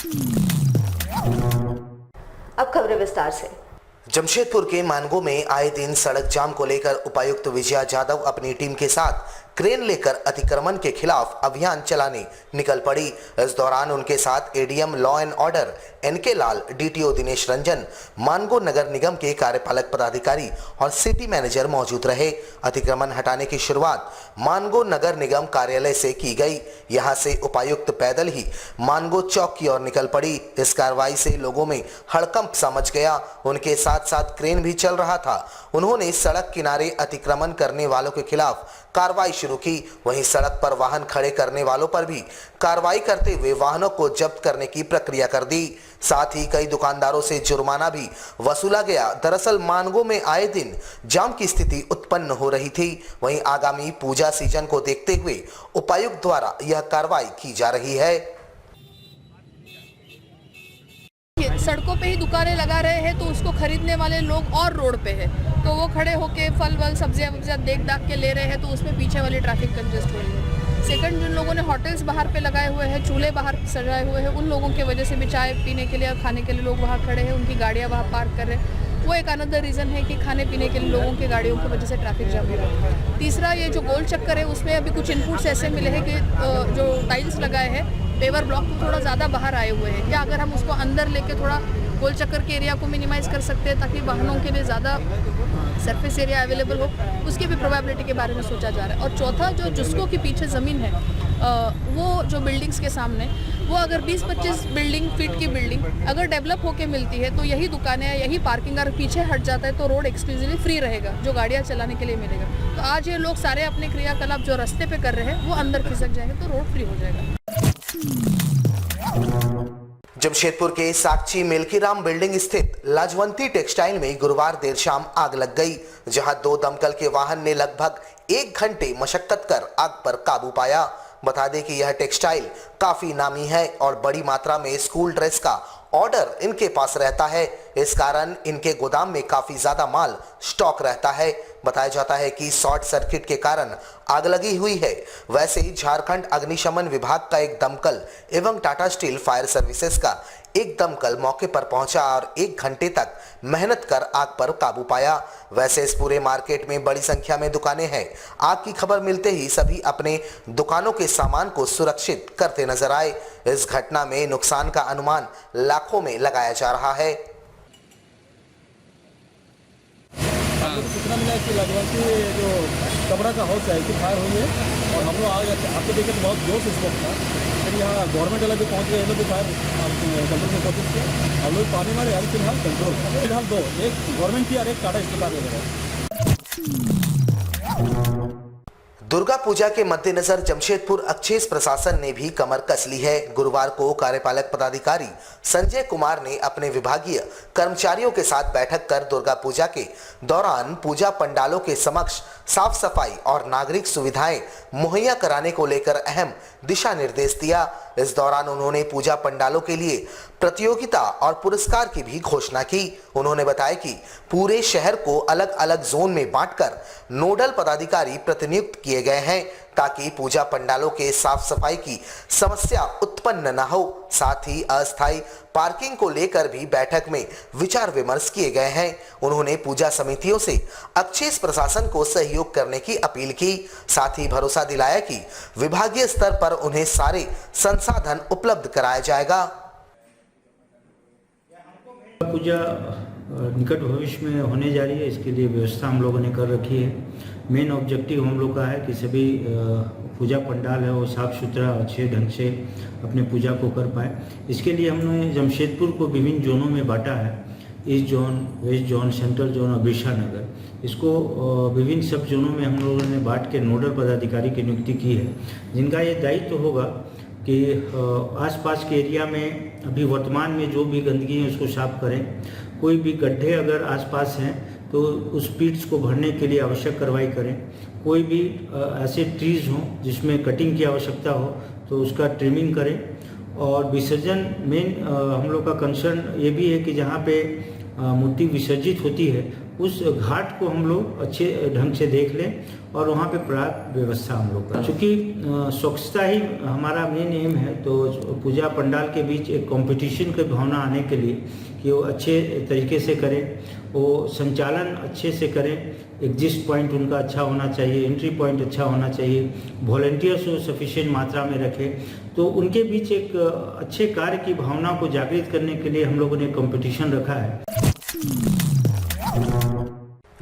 अब खबरें विस्तार से। जमशेदपुर के मानगो में आए दिन सड़क जाम को लेकर उपायुक्त विजया यादव अपनी टीम के साथ क्रेन लेकर अतिक्रमण के खिलाफ अभियान चलाने निकल पड़ी। इस दौरान उनके साथ ADM law and order NK Lal, DTO Dinesh Ranjan, Mango नगर निगम के कार्यपालक पदाधिकारी और सिटी मैनेजर मौजूद रहे। अतिक्रमण हटाने की शुरुआत मानगो नगर निगम कार्यालय से की गई। यहां से उपायुक्त पैदल ही मानगो चौक की ओर निकल पड़ी। इस कार्रवाई से लोगों में हड़कंप सा मच गया। उनके साथ साथ क्रेन भी चल रहा था। उन्होंने सड़क किनारे अतिक्रमण करने वालों के खिलाफ कार्रवाई शुरू की। वहीं सड़क पर वाहन खड़े करने वालों पर भी कार्रवाई करते हुए वाहनों को जब्त करने की प्रक्रिया कर दी। साथ ही कई दुकानदारों से जुर्माना भी वसूला गया। दरअसल मानगो में आए दिन जाम की स्थिति उत्पन्न हो रही थी। वहीं आगामी पूजा सीजन को देखते हुए उपायुक्त द्वारा यह कार्रवाई की जा रही है। सड़कों पे ही दुकानें लगा रहे हैं तो उसको खरीदने वाले लोग और रोड पे है, तो वो खड़े होके फल वल सब्जियां देख दाख के ले रहे हैं, तो उसमें पीछे वाली ट्रैफिक कंजेस्ट हो रही है। सेकंड, जिन लोगों ने होटल्स बाहर पे लगाए हुए हैं, चूल्हे बाहर सजाए हुए हैं, उन लोगों की वजह से भी चाय पीने के लिए और खाने के लिए लोग वहाँ खड़े हैं, उनकी गाड़ियाँ वहाँ पार्क कर रहे हैं। वो एक अनदर रीज़न है कि खाने पीने के लिए लोगों की गाड़ियों की वजह से ट्रैफिक जाम हो रहा है। तीसरा, ये जो गोल चक्कर है उसमें अभी कुछ इनपुट्स ऐसे मिले हैं कि जो टाइल्स लगाए हैं पेवर ब्लॉक तो थोड़ा ज़्यादा बाहर आए हुए हैं। क्या अगर हम उसको अंदर लेके थोड़ा गोल चक्कर के एरिया को मिनिमाइज़ कर सकते हैं ताकि वाहनों के लिए ज़्यादा सरफेस एरिया अवेलेबल हो, उसकी भी प्रोबेबिलिटी के बारे में सोचा जा रहा है। और चौथा, जो जुस्को के पीछे ज़मीन है, वो जो बिल्डिंग्स के सामने, वो अगर 20-25 बिल्डिंग फीट की बिल्डिंग अगर डेवलप होके मिलती है तो यही दुकानें, यही पार्किंग अगर पीछे हट जाता है तो रोड एक्सक्लूसिवली फ्री रहेगा, जो गाड़ियाँ चलाने के लिए मिलेगा। तो आज ये लोग सारे अपने क्रियाकलाप जो रास्ते पे कर रहे हैं वो अंदर खिसक जाएंगे तो रोड फ्री हो जाएगा। जमशेदपुर के साक्षी मिल्कीराम बिल्डिंग स्थित लाजवंती टेक्सटाइल में गुरुवार देर शाम आग लग गई, जहां 2 दमकल के वाहन ने लगभग 1 घंटे मशक्कत कर आग पर काबू पाया। बता दें कि यह टेक्सटाइल काफी नामी है और बड़ी मात्रा में स्कूल ड्रेस का ऑर्डर इनके पास रहता है। इस कारण इनके गोदाम में काफी ज्यादा माल स्टॉक रहता है। बताया जाता है कि शॉर्ट सर्किट के कारण आग लगी हुई है। वैसे ही झारखंड अग्निशमन विभाग का एक दमकल एवं टाटा स्टील फायर सर्विसेज का एक दमकल मौके पर पहुंचा और 1 घंटे तक मेहनत कर आग पर काबू पाया। वैसे इस पूरे मार्केट में बड़ी संख्या में दुकानें हैं। आग की खबर मिलते ही सभी अपने दुकानों के सामान को सुरक्षित करते नजर आए। इस घटना में नुकसान का अनुमान लाखों में लगाया जा रहा है। सूचना मिला कि लाजवंती जो कपड़ा का हाउस है कि फायर हुई है और हम लोग आगे देखे तो बहुत जोर से स्मोक था। फिर यहाँ गवर्नमेंट वाला भी पहुँच गए, ये लोग भी फायर कंट्रोल की कोशिश किया। हम लोग पानी मारे अभी फिलहाल कंट्रोल, फिलहाल 2, एक गवर्नमेंट की और एक टाटा स्टील वगैरह। दुर्गा पूजा के मद्देनजर जमशेदपुर एक्साइज प्रशासन ने भी कमर कस ली है। गुरुवार को कार्यपालक पदाधिकारी संजय कुमार ने अपने विभागीय कर्मचारियों के साथ बैठक कर दुर्गा पूजा के दौरान पूजा पंडालों के समक्ष साफ सफाई और नागरिक सुविधाएं मुहैया कराने को लेकर अहम दिशा निर्देश दिया। इस दौरान उन्होंने पूजा पंडालों के लिए प्रतियोगिता और पुरस्कार की भी घोषणा की। उन्होंने बताया कि पूरे शहर को अलग अलग जोन में बांटकर नोडल पदाधिकारी प्रतिनियुक्त किए गए हैं ताकि पूजा पंडालों के साफ सफाई की समस्या उत्पन्न न हो। साथ ही अस्थायी पार्किंग को लेकर भी बैठक में विचार विमर्श किए गए हैं। उन्होंने पूजा समितियों से एक्साइज प्रशासन को सहयोग करने की अपील की। साथ ही भरोसा दिलाया कि विभागीय स्तर पर उन्हें सारे संसाधन उपलब्ध कराया जाएगा। पूजा निकट भविष्य में होने जा रही है, इसके लिए व्यवस्था हम लोगों ने कर रखी है। मेन ऑब्जेक्टिव हम लोग का है कि सभी पूजा पंडाल है वो साफ़ सुथरा अच्छे ढंग से अपने पूजा को कर पाए। इसके लिए हमने जमशेदपुर को विभिन्न जोनों में बांटा है, east zone, west zone, central zone और बिरसा नगर। इसको विभिन्न सब जोनों में हम लोगों ने बांट के नोडल पदाधिकारी की नियुक्ति की है, जिनका ये दायित्व होगा कि आसपास के एरिया में अभी वर्तमान में जो भी गंदगी है उसको साफ करें। कोई भी गड्ढे अगर आसपास हैं तो उस पिट्स को भरने के लिए आवश्यक कार्रवाई करें। कोई भी ऐसे ट्रीज हों जिसमें कटिंग की आवश्यकता हो तो उसका ट्रिमिंग करें। और विसर्जन मेन हम लोग का कंसर्न ये भी है कि जहाँ पे मूर्ति विसर्जित होती है उस घाट को हम लोग अच्छे ढंग से देख लें और वहाँ पे पर्याप्त व्यवस्था हम लोग करें। चूँकि स्वच्छता ही हमारा मेन एम है, तो पूजा पंडाल के बीच एक कंपटीशन की भावना आने के लिए कि वो अच्छे तरीके से करें, वो संचालन अच्छे से करें, एग्जिस्ट पॉइंट उनका अच्छा होना चाहिए, एंट्री पॉइंट अच्छा होना चाहिए, वॉलंटियर्स को सफिशिएंट मात्रा में रखें। तो उनके बीच एक अच्छे कार्य की भावना को जागृत करने के लिए हम लोगों ने कंपटीशन रखा है।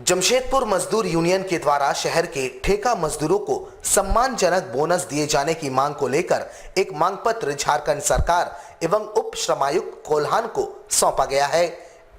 जमशेदपुर मजदूर यूनियन के द्वारा शहर के ठेका मजदूरों को सम्मानजनक बोनस दिए जाने की मांग को लेकर एक मांग पत्र झारखंड सरकार एवं उप श्रमायुक्त कोल्हान को सौंपा गया है।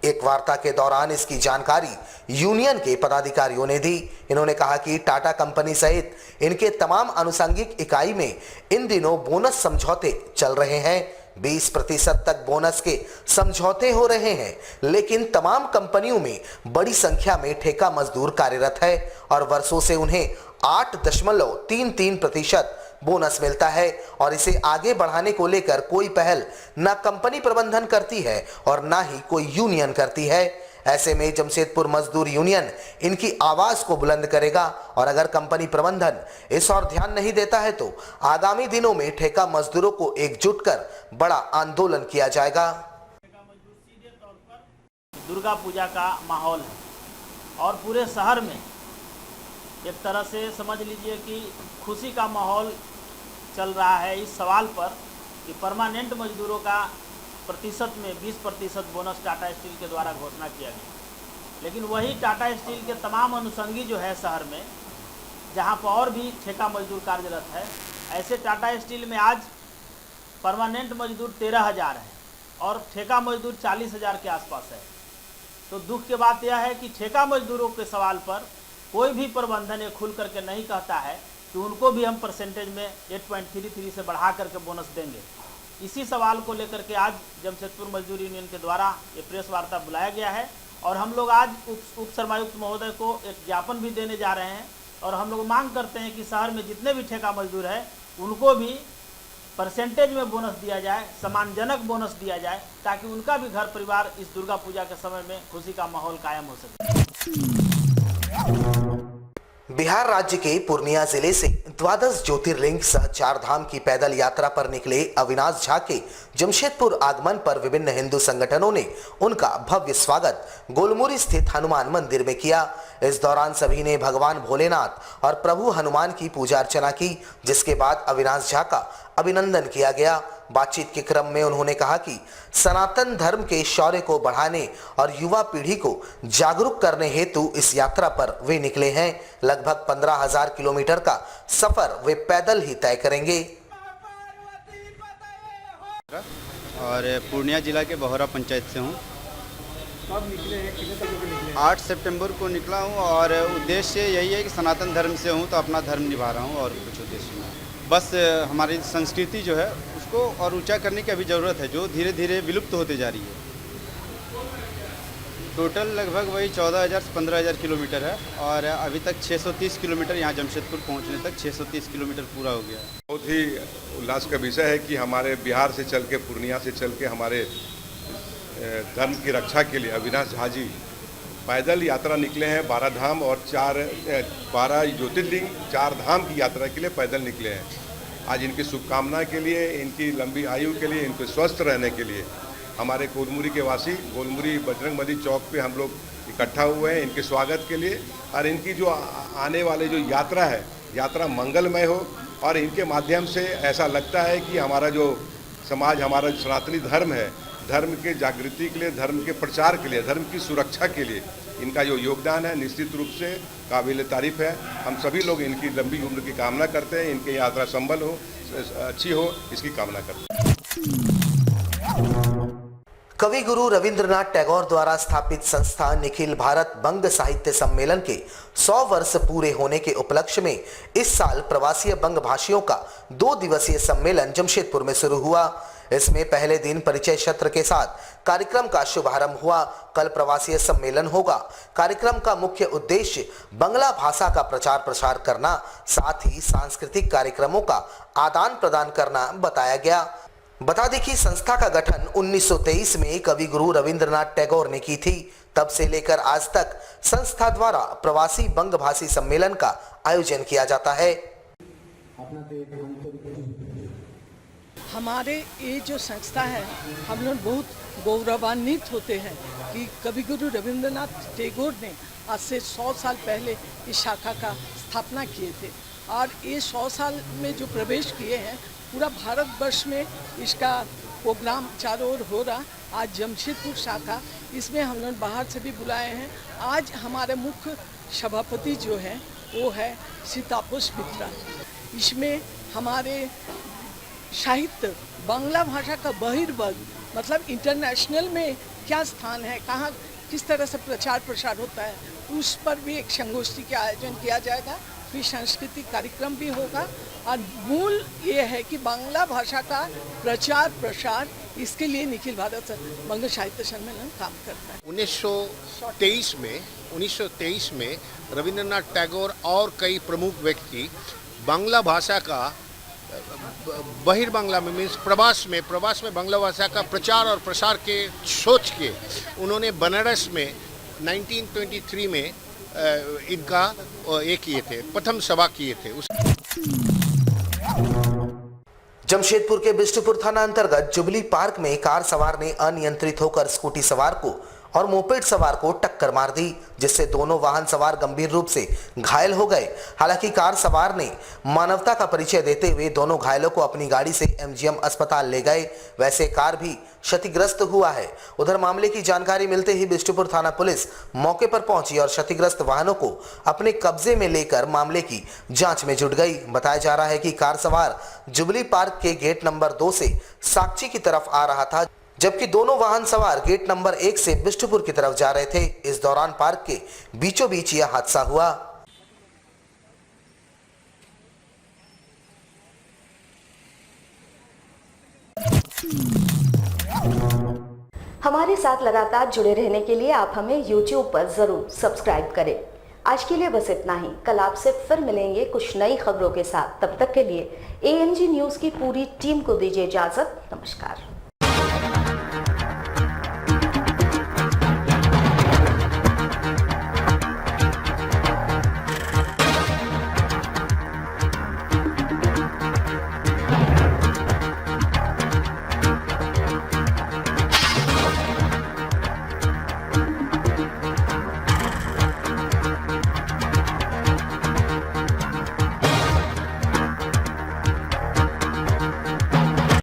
एक वार्ता के दौरान इसकी जानकारी यूनियन के पदाधिकारियों ने दी। इन्होंने कहा कि टाटा कंपनी सहित इनके तमाम आनुषंगिक इकाई में इन दिनों बोनस समझौते चल रहे हैं। 20% तक बोनस के समझौते हो रहे हैं, लेकिन तमाम कंपनियों में बड़ी संख्या में ठेका मजदूर कार्यरत है और वर्षों से उन्हें 8.33% बोनस मिलता है और इसे आगे बढ़ाने को लेकर कोई पहल न कंपनी प्रबंधन करती है और न ही कोई यूनियन करती है। ऐसे में जमशेदपुर मजदूर यूनियन इनकी आवाज को बुलंद करेगा और अगर कंपनी प्रबंधन इस ओर ध्यान नहीं देता है तो आगामी दिनों में ठेका मजदूरों को एकजुट कर बड़ा आंदोलन किया जाएगा। दुर्गा पूजा का माहौल है और पूरे शहर में एक तरह से समझ लीजिए कि खुशी का माहौल चल रहा है इस सवाल पर कि परमानेंट मजदूरों का प्रतिशत में 20% बोनस टाटा स्टील के द्वारा घोषणा किया गया। लेकिन वही टाटा स्टील के तमाम अनुषंगी जो है शहर में, जहां पर और भी ठेका मजदूर कार्यरत है, ऐसे टाटा स्टील में आज परमानेंट मजदूर 13,000 है और ठेका मजदूर 40,000 के आसपास है। तो दुख की बात यह है कि ठेका मजदूरों के सवाल पर कोई भी प्रबंधन ये खुल करके नहीं कहता है कि उनको भी हम परसेंटेज में 8.33 से बढ़ा करके बोनस देंगे। इसी सवाल को लेकर के आज जमशेदपुर मजदूर यूनियन के द्वारा ये प्रेस वार्ता बुलाया गया है और हम लोग आज उप श्रमायुक्त महोदय को एक ज्ञापन भी देने जा रहे हैं और हम लोग मांग करते हैं कि शहर में जितने भी ठेका मजदूर हैं उनको भी परसेंटेज में बोनस दिया जाए, सम्मानजनक बोनस दिया जाए, ताकि उनका भी घर परिवार इस दुर्गा पूजा के समय में खुशी का माहौल कायम हो सके। बिहार राज्य के पूर्णिया जिले से द्वादश ज्योतिर्लिंग सह 4 धाम की पैदल यात्रा पर निकले अविनाश झा के जमशेदपुर आगमन पर विभिन्न हिंदू संगठनों ने उनका भव्य स्वागत गोलमुरी स्थित हनुमान मंदिर में किया। इस दौरान सभी ने भगवान भोलेनाथ और प्रभु हनुमान की पूजा अर्चना की, जिसके बाद अविनाश झा का अभिनंदन किया गया। बातचीत के क्रम में उन्होंने कहा कि सनातन धर्म के शौर्य को बढ़ाने और युवा पीढ़ी को जागरूक करने हेतु इस यात्रा पर वे निकले हैं। लगभग 15,000 किलोमीटर का सफर वे पैदल ही तय करेंगे। और पूर्णिया जिला के बहोरा पंचायत से हूँ। कब निकले हैं, कितने तक निकले? 8 सितंबर को निकला हूँ और उद्देश्य यही है कि सनातन धर्म से हूँ तो अपना धर्म निभा रहा हूँ और कुछ उद्देश्य नहीं। बस हमारी संस्कृति जो है उसको और ऊंचा करने की अभी ज़रूरत है, जो धीरे धीरे विलुप्त होते जा रही है। टोटल लगभग वही 14,000 से 15,000 किलोमीटर है और अभी तक 630 किलोमीटर यहाँ जमशेदपुर पहुँचने तक 630 किलोमीटर पूरा हो गया है। बहुत ही उल्लास का विषय है कि हमारे बिहार से चल के, पूर्णिया से चल के हमारे धर्म की रक्षा के लिए अविनाश झा जी पैदल यात्रा निकले हैं। 12 धाम और 12 ज्योतिर्लिंग 4 धाम की यात्रा के लिए पैदल निकले हैं। आज इनकी शुभकामना के लिए, इनकी लंबी आयु के लिए, इनको स्वस्थ रहने के लिए हमारे गोलमुरी के वासी गोलमुरी बजरंगबली चौक पे हम लोग इकट्ठा हुए हैं इनके स्वागत के लिए। और इनकी जो आने वाले जो यात्रा है, यात्रा मंगलमय हो और इनके माध्यम से ऐसा लगता है कि हमारा जो समाज, हमारा सनातनी धर्म है, धर्म के जागृति के लिए, धर्म के प्रचार के लिए, धर्म की सुरक्षा के लिए इनका जो योगदान है निश्चित रूप से काबिल तारीफ है। हम सभी लोग इनकी लंबी उम्र की कामना करते हैं, इनकी यात्रा संबल हो, अच्छी हो, इसकी कामना करते हैं। कवि गुरु रविंद्रनाथ टैगोर द्वारा स्थापित संस्था निखिल भारत बंग साहित्य सम्मेलन के 100 वर्ष पूरे होने के उपलक्ष्य में इस साल प्रवासी बंग भाषियों का 2 दिवसीय सम्मेलन जमशेदपुर में शुरू हुआ। इसमें पहले दिन परिचय सत्र के साथ कार्यक्रम का शुभारंभ हुआ। कल प्रवासी सम्मेलन होगा। कार्यक्रम का मुख्य उद्देश्य बंगला भाषा का प्रचार प्रसार करना, साथ ही सांस्कृतिक कार्यक्रमों का आदान प्रदान करना बताया गया। बता दें कि संस्था का गठन 1923 में कवि गुरु रविंद्रनाथ टैगोर ने की थी। तब से लेकर आज तक संस्था द्वारा प्रवासी बंगभाषी सम्मेलन का आयोजन किया जाता है। हमारे ये जो संस्था है, हम लोग बहुत गौरवान्वित होते हैं कि कवि गुरु रविंद्रनाथ टैगोर ने आज से 100 साल पहले इस शाखा का स्थापना किए थे और ये 100 साल में जो प्रवेश किए हैं, पूरा भारतवर्ष में इसका प्रोग्राम चारों ओर हो रहा। आज जमशेदपुर शाखा, इसमें हम लोग बाहर से भी बुलाए हैं। आज हमारे मुख्य सभापति जो हैं वो है सीतापुष मित्रा। इसमें हमारे साहित्य, बांग्ला भाषा का बहिर्वर्ग मतलब इंटरनेशनल में क्या स्थान है, कहाँ किस तरह से प्रचार प्रसार होता है, उस पर भी एक संगोष्ठी का आयोजन किया जाएगा। फिर सांस्कृतिक कार्यक्रम भी होगा और मूल ये है कि बांग्ला भाषा का प्रचार प्रसार, इसके लिए निखिल भारत बंग साहित्य सम्मेलन काम करता है। 1923 में रविंद्रनाथ टैगोर और कई प्रमुख व्यक्ति बांग्ला भाषा का बहिर्बांग्ला में मीन्स प्रवास में बांग्ला भाषा का प्रचार और प्रसार के सोच के उन्होंने बनारस में 1923 में इनका ये किए थे, प्रथम सभा किए थे। जमशेदपुर के बिष्टुपुर थाना अंतर्गत जुबली पार्क में कार सवार ने अनियंत्रित होकर स्कूटी सवार को और मोपेड सवार को टक्कर मार दी, जिससे दोनों वाहन सवार गंभीर रूप से घायल हो गए। हालांकि कार सवार ने मानवता का परिचय देते हुए दोनों घायलों को अपनी गाड़ी से एमजीएम अस्पताल ले गए। वैसे कार भी क्षतिग्रस्त हुआ है। उधर मामले की जानकारी मिलते ही बिष्टुपुर थाना पुलिस मौके पर पहुंची और क्षतिग्रस्त वाहनों को अपने कब्जे में लेकर मामले की जांच में जुट गई। बताया जा रहा है कि कार सवार जुबली पार्क के गेट नंबर 2 से साक्षी की तरफ आ रहा था, जबकि दोनों वाहन सवार गेट नंबर 1 से बिष्टुपुर की तरफ जा रहे थे। इस दौरान पार्क के बीचों बीच यह हादसा हुआ। हमारे साथ लगातार जुड़े रहने के लिए आप हमें YouTube पर जरूर सब्सक्राइब करें। आज के लिए बस इतना ही। कल आपसे फिर मिलेंगे कुछ नई खबरों के साथ। तब तक के लिए ANG न्यूज़ की पूरी टीम को दीजिए इजाजत। नमस्कार।